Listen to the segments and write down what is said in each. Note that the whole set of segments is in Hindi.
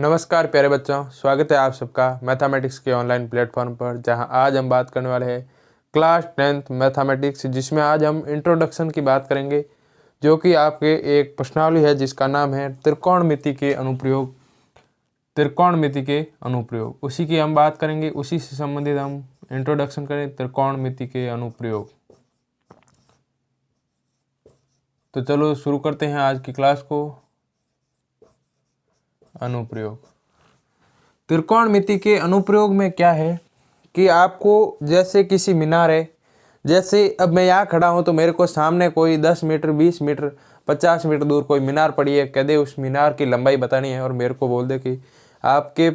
नमस्कार प्यारे बच्चों, स्वागत है आप सबका मैथमेटिक्स के ऑनलाइन प्लेटफॉर्म पर, जहां आज हम बात करने वाले हैं क्लास 10th मैथमेटिक्स, जिसमें आज हम इंट्रोडक्शन की बात करेंगे, जो कि आपके एक प्रश्नावली है जिसका नाम है त्रिकोणमिति के अनुप्रयोग। त्रिकोणमिति के अनुप्रयोग उसी की हम बात करेंगे, उसी से संबंधित हम इंट्रोडक्शन करें त्रिकोणमिति के अनुप्रयोग। तो चलो शुरू करते हैं आज की क्लास को। अनुप्रयोग। त्रिकोणमिति के अनुप्रयोग में क्या है कि आपको जैसे किसी मीनार है, जैसे अब मैं यहाँ खड़ा हूँ तो मेरे को सामने कोई 10 मीटर 20 मीटर 50 मीटर दूर कोई मीनार पड़ी है, कह दे उस मीनार की लंबाई बतानी है और मेरे को बोल दे कि आपके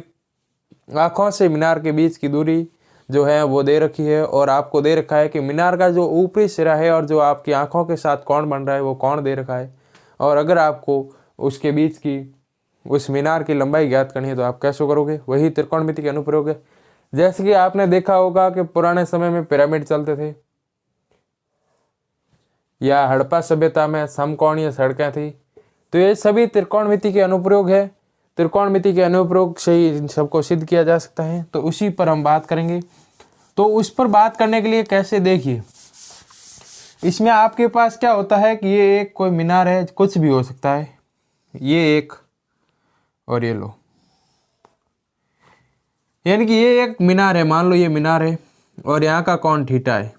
आँखों से मीनार के बीच की दूरी जो है वो दे रखी है, और आपको दे रखा है कि मीनार का जो ऊपरी सिरा है और जो आपकी आँखों के साथ कौन बन रहा है वो कौन दे रखा है, और अगर आपको उसके बीच की उस मीनार की लंबाई ज्ञात करनी है तो आप कैसे करोगे। वही त्रिकोणमिति के अनुप्रयोग है। जैसे कि आपने देखा होगा कि पुराने समय में पिरामिड चलते थे, या हड़प्पा सभ्यता में समकोणीय सड़कें थी, तो ये सभी त्रिकोणमिति के अनुप्रयोग है। त्रिकोणमिति के अनुप्रयोग से ही इन सबको सिद्ध किया जा सकता है, तो उसी पर हम बात करेंगे। तो उस पर बात करने के लिए कैसे, देखिए इसमें आपके पास क्या होता है कि ये एक कोई मीनार है, कुछ भी हो सकता है, ये एक और ये लो, यानी कि ये एक मीनार है, मान लो ये मीनार है और यहाँ का कोण थीटा है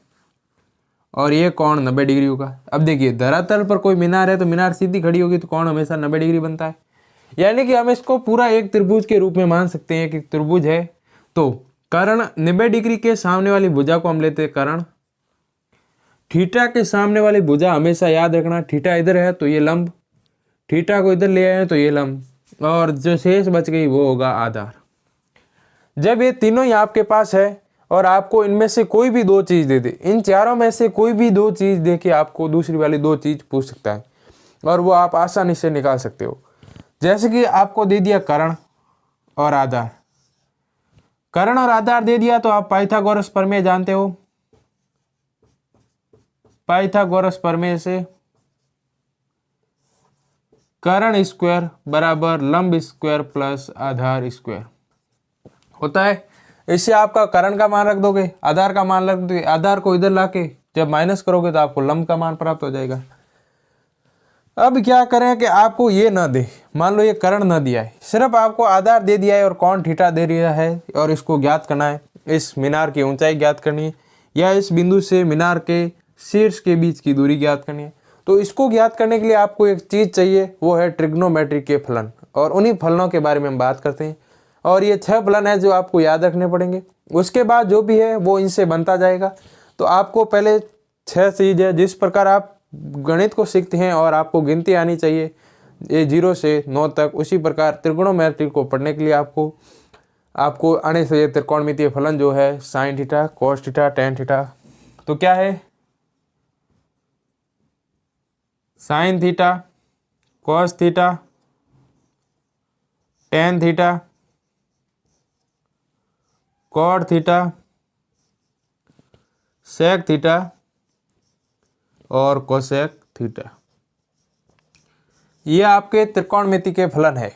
और ये कोण 90 डिग्री होगा। अब देखिए धरातल पर कोई मीनार है तो मीनार सीधी खड़ी होगी तो कोण हमेशा 90 डिग्री बनता है, यानी कि हम इसको पूरा एक त्रिभुज के रूप में मान सकते हैं कि त्रिभुज है। तो कर्ण 90 डिग्री के सामने वाली भुजा को हम लेते हैं कर्ण, थीटा के सामने वाली भुजा हमेशा याद रखना, थीटा इधर है तो ये लंब, थीटा को इधर ले आए तो ये लंब, और जो शेष बच गई वो होगा आधार। जब ये तीनों ही आपके पास है और आपको इनमें से कोई भी दो चीज दे दे, इन चारों में से कोई भी दो चीज दे के आपको दूसरी वाली दो चीज पूछ सकता है, और वो आप आसानी से निकाल सकते हो। जैसे कि आपको दे दिया कर्ण और आधार, कर्ण और आधार दे दिया तो आप पाइथागोरस प्रमेय जानते हो। पाइथागोरस प्रमेय से कर्ण स्क्वायर बराबर लंब स्क्वायर प्लस आधार स्क्वायर होता है। इससे आपका कर्ण का मान रख दोगे, आधार का मान रख दोगे, आधार को इधर लाके जब माइनस करोगे तो आपको लंब का मान प्राप्त हो जाएगा। अब क्या करें कि आपको ये ना दे, मान लो ये कर्ण ना दिया है, सिर्फ आपको आधार दे दिया है और कोण थीटा दे दिया है, और इसको ज्ञात करना है, इस मीनार की ऊंचाई ज्ञात करनी है, या इस बिंदु से मीनार के शीर्ष के बीच की दूरी ज्ञात करनी है। तो इसको ज्ञात करने के लिए आपको एक चीज चाहिए, वो है ट्रिग्नोमेट्री के फलन, और उन्हीं फलनों के बारे में हम बात करते हैं। और ये 6 फलन है जो आपको याद रखने पड़ेंगे, उसके बाद जो भी है वो इनसे बनता जाएगा। तो आपको पहले 6 चीज है, जिस प्रकार आप गणित को सीखते हैं और आपको गिनती आनी चाहिए ये 0 से 9 तक, उसी प्रकार त्रिकोणमिति को पढ़ने के लिए आपको आने से त्रिकोणमितीय फलन जो है sine theta, cos theta, tan theta. तो क्या है sine theta, cos theta, tan theta, cot theta, sec theta और कोसेक थीटा। ये आपके त्रिकोणमिति के फलन है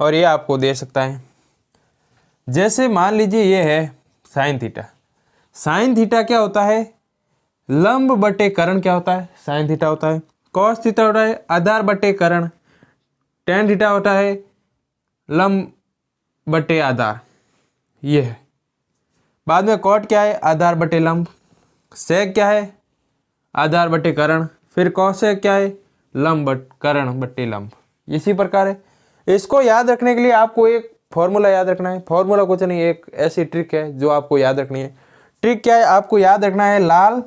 और ये आपको दे सकता है। जैसे मान लीजिए ये है साइन थीटा। साइन थीटा क्या होता है, लंब बटे कर्ण क्या होता है, साइन थीटा होता है। कॉस थीटा होता है आधार बटे कर्ण, टेन थीटा होता है लंब बटे आधार, ये है। बाद में कॉट क्या है, आधार बटे लंब, सेक क्या है, आधार बटे कर्ण, फिर कॉसेक क्या है, लंब कर्ण बटे लंब। इसी प्रकार है। इसको याद रखने के लिए आपको एक फॉर्मूला याद रखना है। फॉर्मूला कुछ नहीं, एक ऐसी ट्रिक है जो आपको याद रखनी है। ट्रिक क्या है, आपको याद रखना है लाल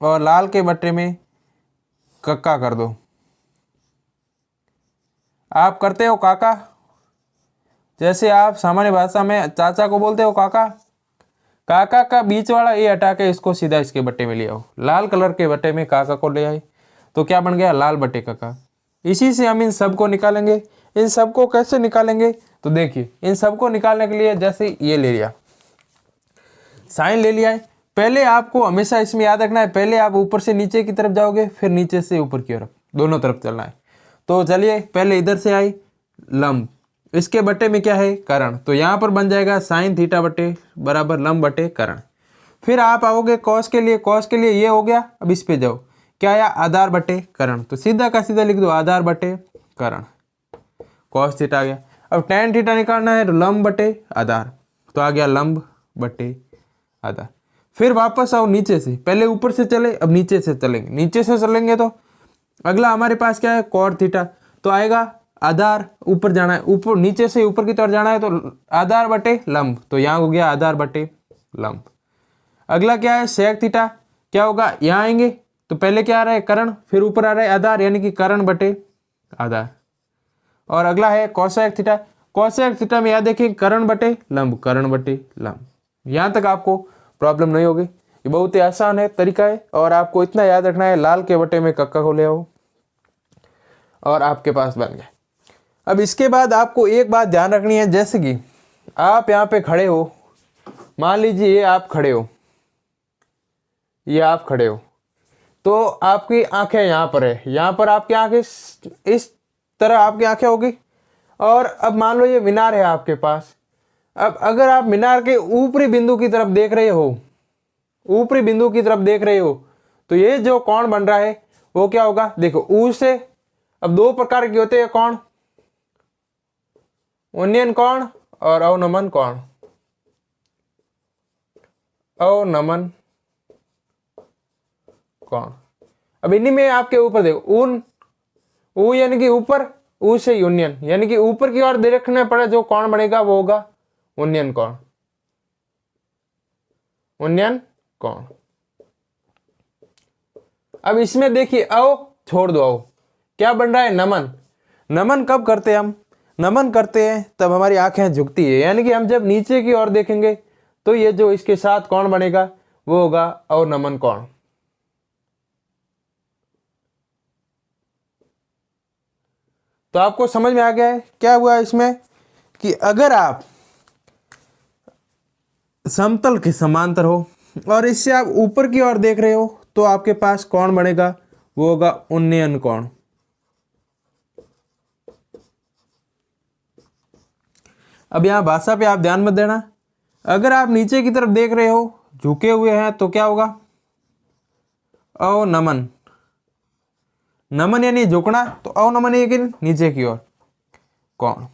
और लाल के बटे में कक्का कर दो। आप करते हो काका, जैसे आप सामान्य भाषा में चाचा को बोलते हो काका, काका का बीच वाला ये हटा के इसको सीधा इसके बट्टे में ले आओ, लाल कलर के बट्टे में काका को ले आए तो क्या बन गया, लाल बटे काका। इसी से हम इन सब को निकालेंगे। इन सब को कैसे निकालेंगे, तो देखिए इन सब को निकालने के लिए जैसे ये ले लिया, साइन ले लिया है, पहले आपको हमेशा इसमें याद रखना है, पहले आप ऊपर से नीचे की तरफ जाओगे, फिर नीचे से ऊपर की तरफ, दोनों तरफ चलना है। तो चलिए पहले इधर से आई लंब, इसके बटे में क्या है, करण, तो यहाँ पर बन जाएगा साइन थीटा बटे बराबर लंब बटे करण। फिर आप आओगे कॉस के लिए, कॉस के लिए ये हो गया, अब इस पे जाओ, क्या आया, आधार बटे करण, तो सीधा का सीधा लिख दो आधार बटे करण, कॉस थीटा आ गया। अब टेन थीटा निकालना है, तो लंब बटे आधार, तो आ गया लंब बटे आधार। फिर वापस आओ नीचे से, पहले ऊपर से चले अब नीचे से चलेंगे, नीचे से चलेंगे तो अगला हमारे पास क्या है, कॉट थीटा, तो आएगा आधार, ऊपर जाना है, ऊपर नीचे से ऊपर की तरफ जाना है, तो आधार बटे लंब, तो यहाँ हो गया आधार बटे लंब। अगला क्या है, सेक थीटा, क्या होगा, यहाँ आएंगे तो पहले क्या आ रहा है, करण, फिर ऊपर आ रहा है आधार, यानी कि करण बटे आधार। और अगला है कोसेक थीटा, कोसेक थीटा में याद देखिए करण बटे लंब, करण बटे लंब। यहाँ तक आपको प्रॉब्लम नहीं होगी, ये बहुत ही आसान है तरीका है, और आपको इतना याद रखना है, लाल के बटे में कक्का को ले आओ और आपके पास बन गया। अब इसके बाद आपको एक बात ध्यान रखनी है, जैसे कि आप यहाँ पे खड़े हो, मान लीजिए ये आप खड़े हो, ये आप खड़े हो, तो आपकी आंखें यहाँ पर है, यहाँ पर आपकी आंखें इस तरह आपकी आंखें होगी, और अब मान लो ये मीनार है आपके पास। अब अगर आप मीनार के ऊपरी बिंदु की तरफ देख रहे हो, ऊपरी बिंदु की तरफ देख रहे हो, तो ये जो कोण बन रहा है वो क्या होगा, देखो ऊ से, अब दो प्रकार के होते हैं कोण, उन्नयन कोण और अवनमन कोण। अवनमन कोण, अब इन्हीं में आपके ऊपर देखो ऊ यानी कि ऊपर, ऊ से यूनियन यानी कि ऊपर की ओर देखने पड़े जो कोण बनेगा वो होगा उन्नयन कोण, उन्नयन कोण। अब इसमें देखिए अव छोड़ दो, अव क्या बन रहा है, नमन। नमन कब करते हैं हम, नमन करते हैं तब हमारी आंखें झुकती है, यानी कि हम जब नीचे की ओर देखेंगे तो ये जो इसके साथ कोण बनेगा वो होगा अवनमन कोण। तो आपको समझ में आ गया है क्या हुआ इसमें, कि अगर आप समतल के समांतर हो और इससे आप ऊपर की ओर देख रहे हो तो आपके पास कोण बनेगा वो होगा उन्नयन कोण। अब यहां भाषा पे आप ध्यान मत देना, अगर आप नीचे की तरफ देख रहे हो झुके हुए हैं तो क्या होगा, अवनमन, नमन यानी झुकना, तो अवनमन यानी नीचे की ओर कोण।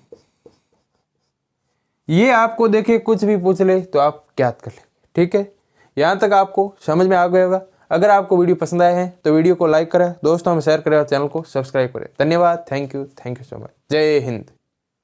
ये आपको देखे कुछ भी पूछ ले तो आप ज्ञात कर ले, ठीक है। यहाँ तक आपको समझ में आ गया होगा। अगर आपको वीडियो पसंद आया है तो वीडियो को लाइक करें, दोस्तों में शेयर करें और चैनल को सब्सक्राइब करें। धन्यवाद, थैंक यू सो मच। जय हिंद।